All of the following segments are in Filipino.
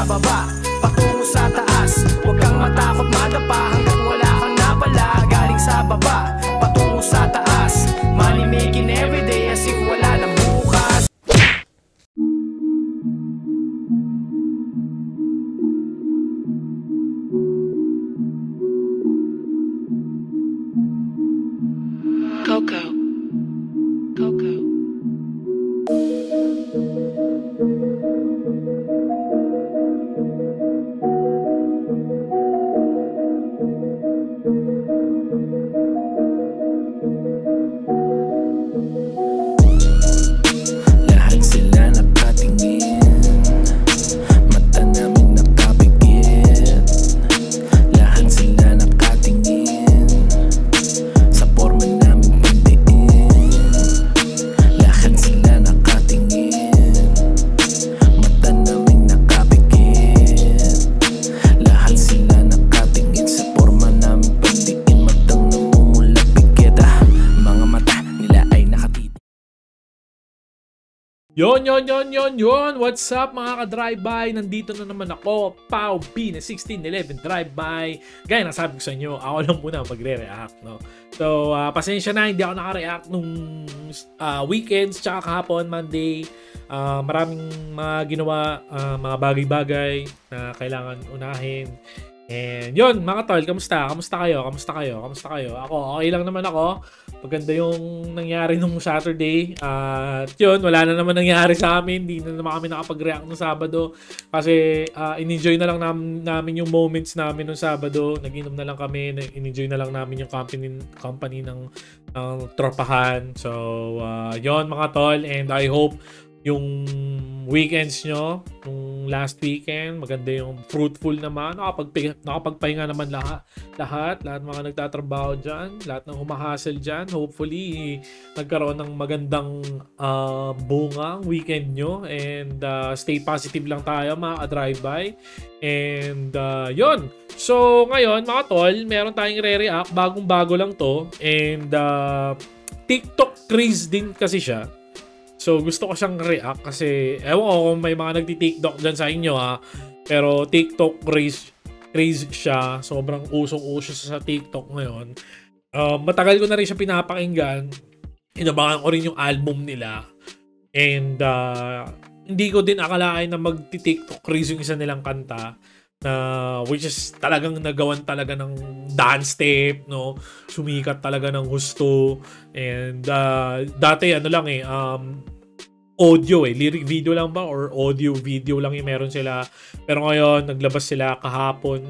sa baba, patungo sa taas. Huwag kang matakot madapa hanggat wala kang napala. Galing sa baba, patungo sa taas. Money making everyday as if wala nang bukas. Coco. Coco. Lahat sila nakatingin, mata namin nakapikit. Lahat sila nakatingin, sa forma namin pandiin. Lahat sila nakatingin, mata namin nakapikit. Lahat sila nakatingin, sa forma namin pandiin. Matang namumula pikit, mga mata nila ay nakatitig. Yon. What's up mga ka-drive-by? Nandito na naman ako, Pau B na 1611 drive-by. Gaya na sabi ko sa inyo, ako lang muna magre-react, no? So, pasensya na, hindi ako naka-react nung weekends, tsaka kahapon, Monday. Maraming mga ginawa, mga bagay-bagay na kailangan unahin. And yun, mga tol, kamusta? Kamusta kayo? Ako, okay lang naman ako. Maganda yung nangyari nung Saturday. At yun, wala na naman nangyari sa amin. Hindi na naman kami nakapag-react nung Sabado. Kasi in-enjoy na lang namin yung moments namin nung Sabado. Nag-inom na lang kami. In-enjoy na lang namin yung company ng tropahan. So, yun mga tol. And I hope yung weekends nyo, yung last weekend, maganda yung fruitful naman. Nakapagpahinga naman lahat mga nagtatrabaho dyan, lahat ng humahasel dyan. Hopefully, nagkaroon ng magandang bunga ang weekend nyo. And stay positive lang tayo mga ka-drive-by. And yun. So, ngayon mga tol, meron tayong re-react. Bagong-bago lang to. And TikTok craze din kasi siya. So, gusto ko siyang react kasi ewan ko kung may mga nagti-TikTok dyan sa inyo pero TikTok craze siya. Sobrang usong-uso sa TikTok ngayon. Matagal ko na rin siya pinapakinggan. Inabangan ko rin yung album nila. And hindi ko din akalain na magti-TikTok craze yung isa nilang kanta. Which is talagang nagawan talaga ng dance step, no? Sumikat talaga ng gusto. And dati audio lyric video lang ba or audio video lang yung meron sila. Pero ngayon naglabas sila kahapon,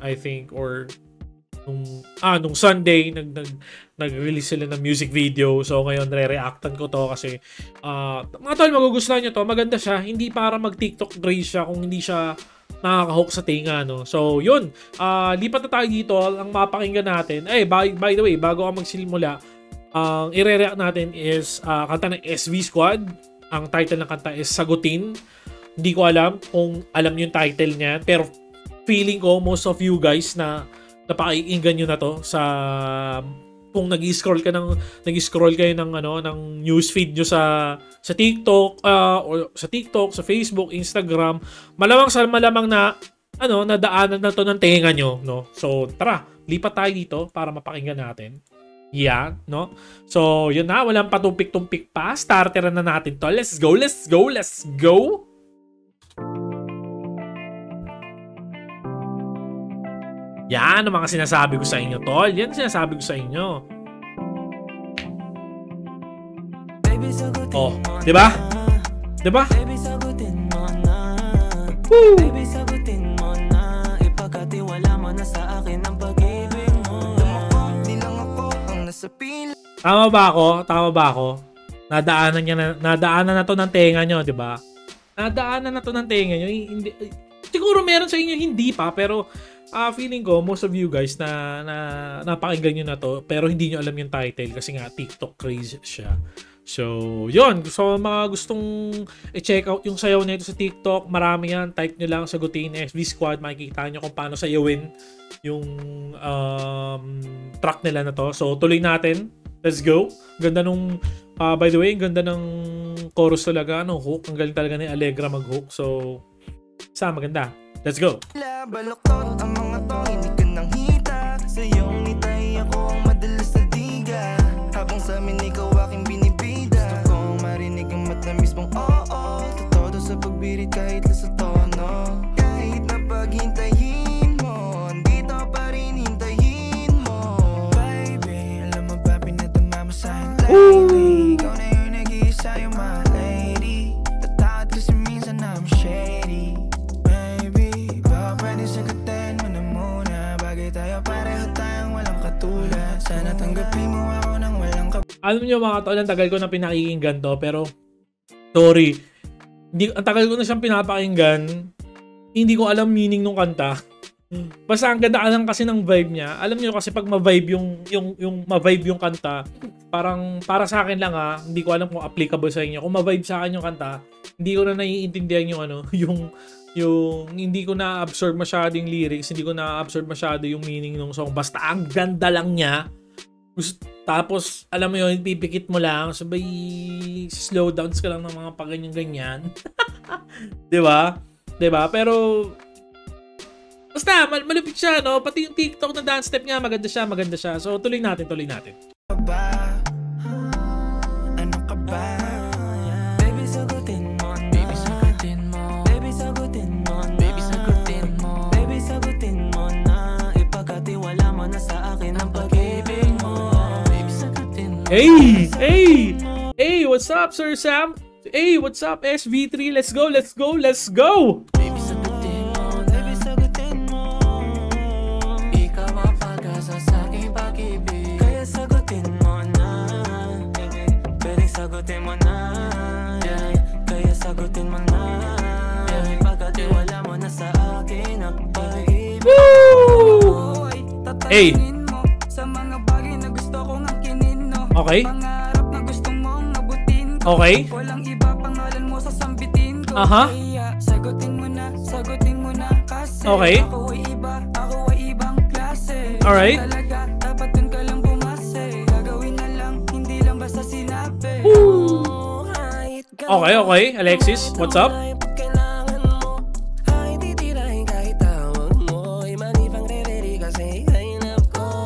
I think, or nung Sunday nag-release sila ng music video. So ngayon re-reactan ko to kasi mga tol, magugustuhan nyo to. Maganda siya, hindi para mag-TikTok craze siya kung hindi siya nakaka-hook sa tinga, no? So, yun. Lipat na tayo dito. Ang mapakinggan natin. By the way, bago ako magsimula, ang i-react natin is kanta ng SV Squad. Ang title ng kanta is Sagutin. Hindi ko alam kung alam yung title niya. Pero feeling ko, most of you guys na napakinggan nyo na to sa kung nag-scroll kayo ng newsfeed nyo sa TikTok or sa TikTok, sa Facebook, Instagram, malamang na nadaanan na to ng tenga nyo, no? So tara, lipat tayo dito para mapakinggan natin. Yeah, no? So yun na, walang patumpik-tumpik pa. Starteran na natin to. Let's go. Yan ang mga sinasabi ko sa inyo, tol. Yan ang sinasabi ko sa inyo. Oh, di ba? Woo! Tama ba ako? Nadaanan na to ng tenga nyo, di ba? Nadaanan na to ng tenga nyo. Hindi, siguro meron sa inyo hindi pa, pero feeling ko, most of you guys na napakinggan nyo na to, pero hindi nyo alam yung title kasi nga TikTok craze siya. So, yun. So, mga gustong i-check out yung sayaw nito sa TikTok, marami yan. Type nyo lang, Sagutin, SV Squad. Makikita nyo kung paano sayawin yung track nila na to. So, tuloy natin. Let's go. Ganda nung, by the way, ganda ng chorus talaga, hook. Ang galing talaga ni Allegra mag-hook. So, Sa maganda. Let's go. Baloktot ang mga to, hindi ka nang hita. Sa iyong ngitay ako ang madalas na diga. Habang sa amin ikaw aking binibida. Gusto kong marinig ang matamis mong oo. Totoo sa pagbirit kahit sa tono. Kahit na paghintayin mo, andito pa rin hintayin mo. Baby, alam mo ba pinadama mo sa'kin lately? Ikaw na yung nag-iisa yung my lady. Tatakot kasi minsan I'm shady. Baby, baka pwede sagutin mo na muna. Bagay tayo, pareho tayong walang katulad. Sana tanggapin mo ako nang walang Alam nyo mga tol, ang tagal ko na pinakikinggan to, pero sorry, ang tagal ko na siyang pinapakinggan, hindi ko alam meaning ng kanta. Basta ang ganda lang kasi ng vibe niya. Alam niyo kasi pag ma-vibe yung ma-vibe yung kanta, parang para sa akin lang hindi ko alam kung applicable sa inyo. Kung ma-vibe sa akin yung kanta, hindi ko na naiintindihan yung yung hindi ko na-absorb masyado yung lyrics, hindi ko na-absorb masyado yung meaning ng song. Basta ang ganda lang niya. Tapos, alam mo yun, pipikit mo lang, sabay slow downs ka lang ng mga paganyan-ganyan. Diba? Diba? Pero, basta, malupit siya, no? Pati yung TikTok na dance step niya, maganda siya. So, tuloy natin. ba? Ano ka ba? Baby, sagutin mo na. Baby, sagutin mo. Baby, sagutin mo na. Baby, sagutin mo. Baby, sagutin mo na. Ipagkatiwala mo na sa akin ang pag-ibig mo. Baby, sagutin mo. Hey, what's up, Sir Sam? Hey, what's up, SV3? Let's go! Baby, sagutin mo. Baby, sagutin mo. Ikaw ang pag-asa sa aking pag-ibig. Kaya sagutin mo na. Pwedeng sagutin mo na. Kaya sagutin mo na. Pagkatiwala mo na sa akin ang pag-ibig. Woo! Hey! Sa mga bagay na gusto kong akinin, no? Okay. Pangarap na gusto mong abutin ko. Okay. Walang iba pangalan mo sasambitin ko. Aha. Kaya sagutin mo na kasi Okay. ako ay ibang klase. Alright. Talaga, dapat dun ka lang bumase. Gagawin na lang, hindi lang basta sinabi. Okay, Alexis, what's up?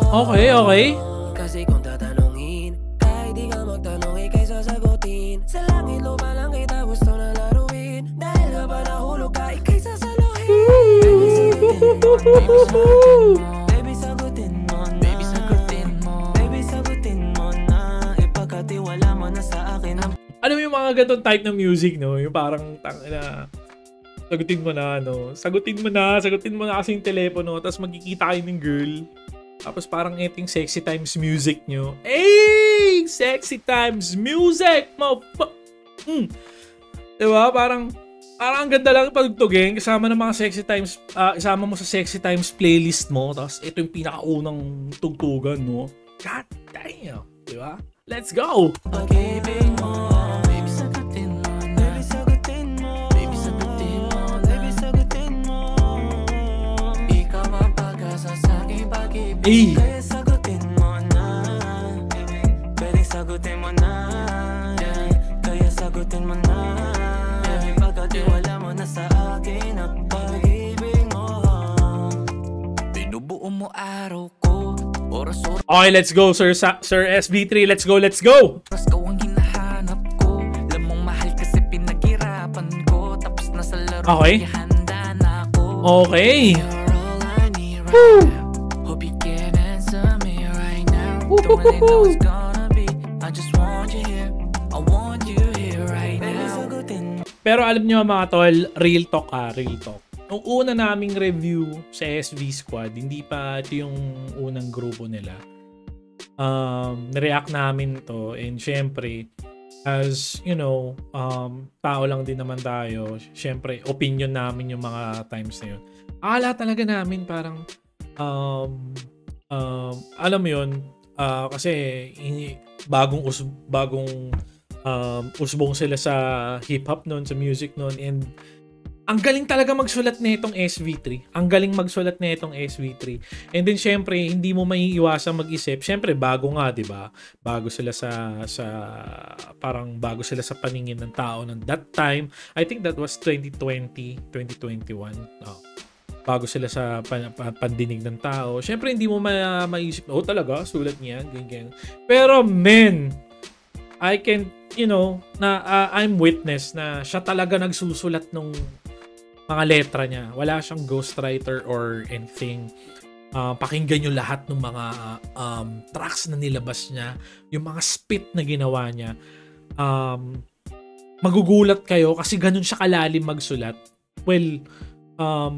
Okay. Kasi kung tatanungin, kahit di ka magtanong, ikay sasagutin. Sa langit lupa lang kita gusto na laruin. Dahil ka ba nahulog ka, ikay sasaluhin. Baby, sagutin mo. Baby, sagutin mo. Baby, sagutin mo na. Ipagkatiwala mo na sa akin ang Ano yung mga ganitong type ng music, no? Yung parang sagutin mo na kasi yung telepono, tapos magkikita kayo ng girl. Tapos parang eting sexy times music nyo. Hey! Sexy times music! Diba? Parang ang ganda lang pagtugin kasama ng mga sexy times, isama mo sa sexy times playlist mo. Tapos ito yung pinakaunang tugtugan, no? God damn! Diba? Let's go! pag-ibig mo. Baby, sagutin mo na. Baby, sagutin mo. Baby, sagutin mo. Baby, sagutin mo. Ikaw ang pag-asa sa aking pag-ibig. Hey! Kaya sagutin mo na. Pwedeng sagutin mo na. Kaya sagutin mo na. Pagkatiwala mo na sa akin ang pag-ibig mo. Binubuo mo araw ko. Oras Okay, let's go, Sir SB3. Let's go! ka ang hinahanap ko. Alam mong mahal kasi pinaghirapan ko. Tapos nasa laro Okay. handa na ako. Okay. You're all I need right now. Hope you can answer me right now. Don't really know what's gonna be. I just want you here. I want you here right now. Pero alam nyo mga tol, real talk. Nung una naming review sa SV Squad, hindi pa ito yung unang grupo nila. React namin to, and syempre, as you know, tao lang din naman tayo. Syempre, opinion namin yung mga times na yun. Akala talaga namin parang, alam mo yun, kasi bagong usbong sila sa hip-hop noon, sa music noon, and ang galing talaga magsulat nitong SV3. Ang galing magsulat nitong SV3. And then syempre, hindi mo maiiwasang mag-isip. Syempre, bago nga, 'di ba? Bago sila bago sila sa paningin ng tao ng that time. I think that was 2020, 2021. Bago sila sa pandinig ng tao. Syempre, hindi mo maisip, talaga, sulat niya, ganyan. Pero, men, I can, I'm witness na siya talaga nagsusulat nung mga letra niya. Wala siyang ghostwriter or anything. Pakinggan nyo lahat ng mga tracks na nilabas niya. Yung mga spit na ginawa niya. Magugulat kayo kasi ganun siya kalalim magsulat. Well,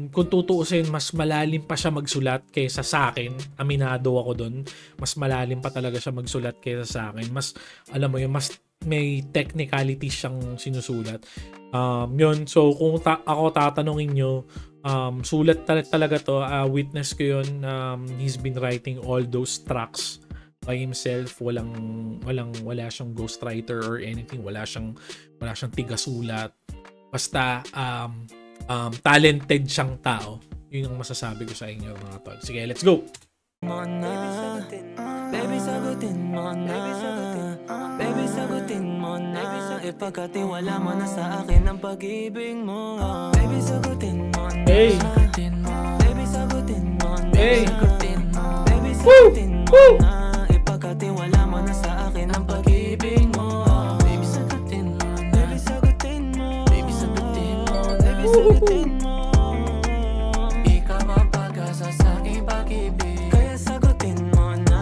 kung tutuusin, mas malalim pa siya magsulat kaysa sa akin. Aminado ako dun. Mas malalim pa talaga siya magsulat kaysa sa akin. Mas, alam mo yun, mas may technicality siyang sinusulat. Yun. So, kung ako tatanungin nyo, sulat talaga to. Witness ko yun. He's been writing all those tracks by himself. Wala siyang ghostwriter or anything. Wala siyang tigasulat. Basta, talented siyang tao. Yun ang masasabi ko sa inyo, mga tol. Sige, let's go! Baby, sagutin mo na. Baby, sagutin mo na. Ipagkatiwala mo na sa akin ang pag-ibig mo. Baby, sagutin mo na. Hey! Baby, sagutin mo na. Hey! Baby, sagutin mo na. Ipagkatiwala mo na sa akin ang pag-ibig mo. Baby, sagutin mo na. Baby, sagutin mo. Baby, sagutin mo. Baby, sagutin mo. Ikaw ang pag-asa sa aking pag-ibig. Kaya sagutin mo na.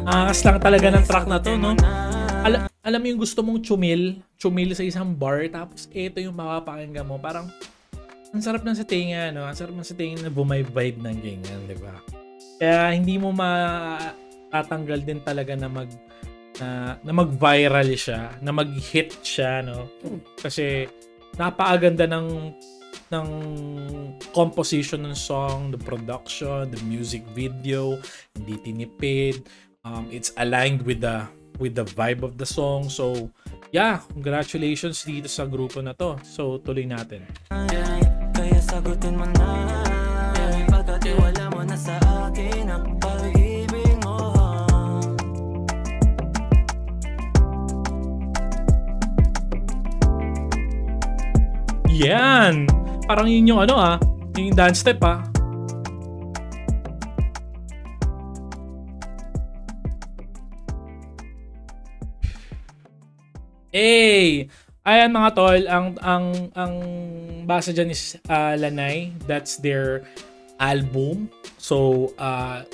Angas lang talaga ng track na to, no? Alam mo yung gusto mong chumil sa isang bar, tapos ito yung makapakinggan mo. Parang, ang sarap ng sa tinga, no? Ang sarap ng sa tinga na bumay-vibe ng ganyan, di ba? Kaya hindi mo matatanggal din talaga na mag-viral siya, na mag-hit siya, no? Kasi, napakaganda ng composition ng song, the production, the music video, hindi tinipid. It's aligned with the vibe of the song. So, yeah, congratulations dito sa grupo na to. So, tuloy natin. Kaya sagutin mo na. Pagkatiwala mo na sa akin ang pag-ibig mo. Yan! Parang yun yung yung dance step Hey! Ayan mga tol, ang basa dyan is Lanai. That's their album. So,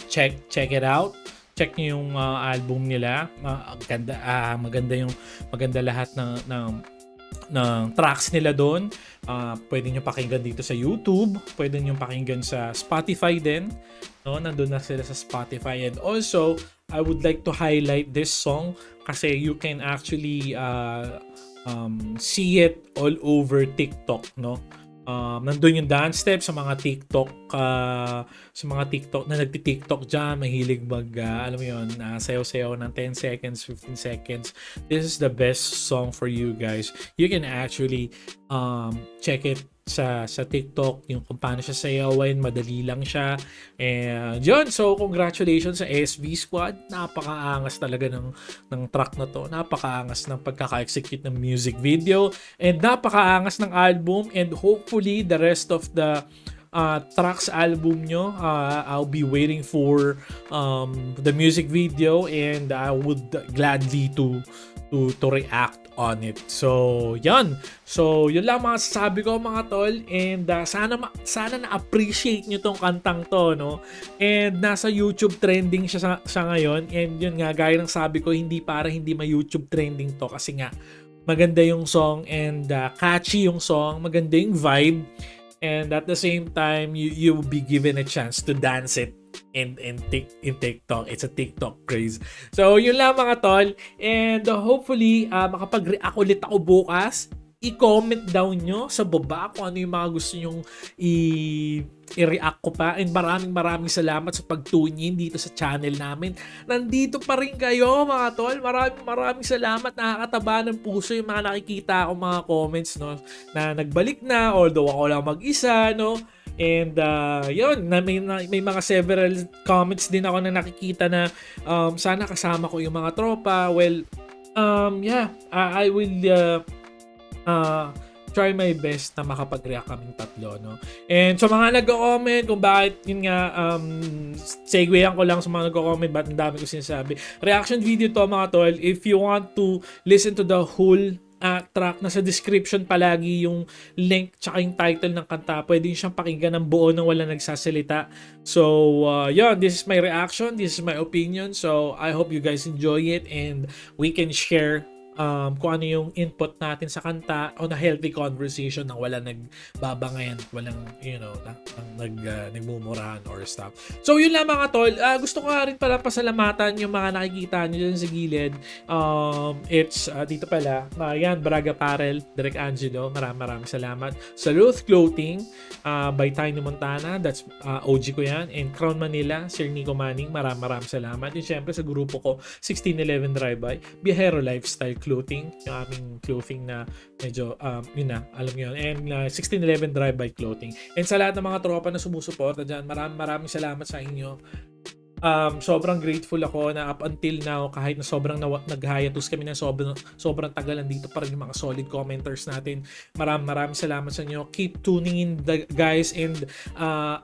check it out. Check nyo yung album nila. Maganda lahat ng tracks nila doon. Pwede nyo pakinggan dito sa YouTube. Pwede nyo pakinggan sa Spotify din. No? Nandun na sila sa Spotify. And also, I would like to highlight this song kasi you can actually see it all over TikTok, no? Nandun yung dance steps sa mga TikTok na nagti-TikTok dyan, mahilig alam mo yun, sayaw-sayaw ng 10 seconds, 15 seconds. This is the best song for you guys. You can actually check it sa TikTok, yung kung paano siya sayawin, madali lang siya. And yun, so congratulations sa SV Squad. Napakaangas talaga ng track na to. Napakaangas ng pagkaka-execute ng music video, and napakaangas ng album, and hopefully the rest of the tracks album nyo, I'll be waiting for the music video, and I would gladly to react on it. So, yun. So, yun lang mga sasabi ko mga tol, and sana na-appreciate nyo tong kantang to, no? And nasa YouTube trending siya ngayon, and yun nga, gaya ng sabi ko, hindi ma-YouTube trending to kasi nga maganda yung song, and catchy yung song, maganda yung vibe, and at the same time, you will be given a chance to dance it in TikTok. It's a TikTok craze. So, yun lang mga tol. And hopefully, makapag-react ulit ako bukas. i-comment down nyo sa baba kung ano yung mga gusto nyong i-react ko pa. And maraming salamat sa pag-tune in dito sa channel namin. Nandito pa rin kayo mga tol. Maraming salamat. Nakakataba ng puso yung mga nakikita ko mga comments, no, na nagbalik na, although ako lang mag-isa, no. And yun, may mga several comments din ako na nakikita na sana kasama ko yung mga tropa. Well, I will try my best na makapag-react kaming tatlo, no? And sa mga nag-comment kung bakit, yun nga, segwayan ko lang sa mga nag-comment, ba't ang dami ko sinasabi. Reaction video to mga tol. If you want to listen to the whole track, nasa description palagi yung link tsaka yung title ng kanta. Pwede siyang pakinggan ng buo nang wala nagsasalita. So, yun, this is my reaction, this is my opinion. So, I hope you guys enjoy it and we can share kung ano yung input natin sa kanta on a healthy conversation nang wala nagbabangayan, walang, you know, nagmumurahan or stuff. So, yun lang mga tol. Gusto ko nga rin pala pasalamatan yung mga nakikita nyo dyan sa gilid. It's, dito pala, yan, Braga Apparel, Direk Angelo, maraming salamat. Salute Clothing, by Tiny Montana, that's OG ko yan. And Crown Manila, Sir Nico Manning, maraming salamat. And syempre sa grupo ko, 1611 Drive-By, Viajero Lifestyle Clothing, yung aming clothing na medyo, yun na, alam nyo yun. And 1611 Drive-By Clothing. And sa lahat ng mga tropa na sumusuporta dyan, maraming salamat sa inyo. Sobrang grateful ako na up until now, kahit na sobrang nag-hiatus kami ng sobrang tagal, nandito pa rin yung mga solid commenters natin. Maraming salamat sa inyo. Keep tuning in, guys, and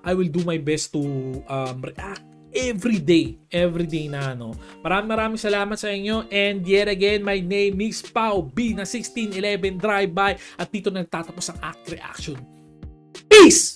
I will do my best to react every day na ano. Maraming salamat sa inyo, and yet again, my name is Pao B na 1611 Drive-By, at dito nagtatapos ang act reaction. Peace!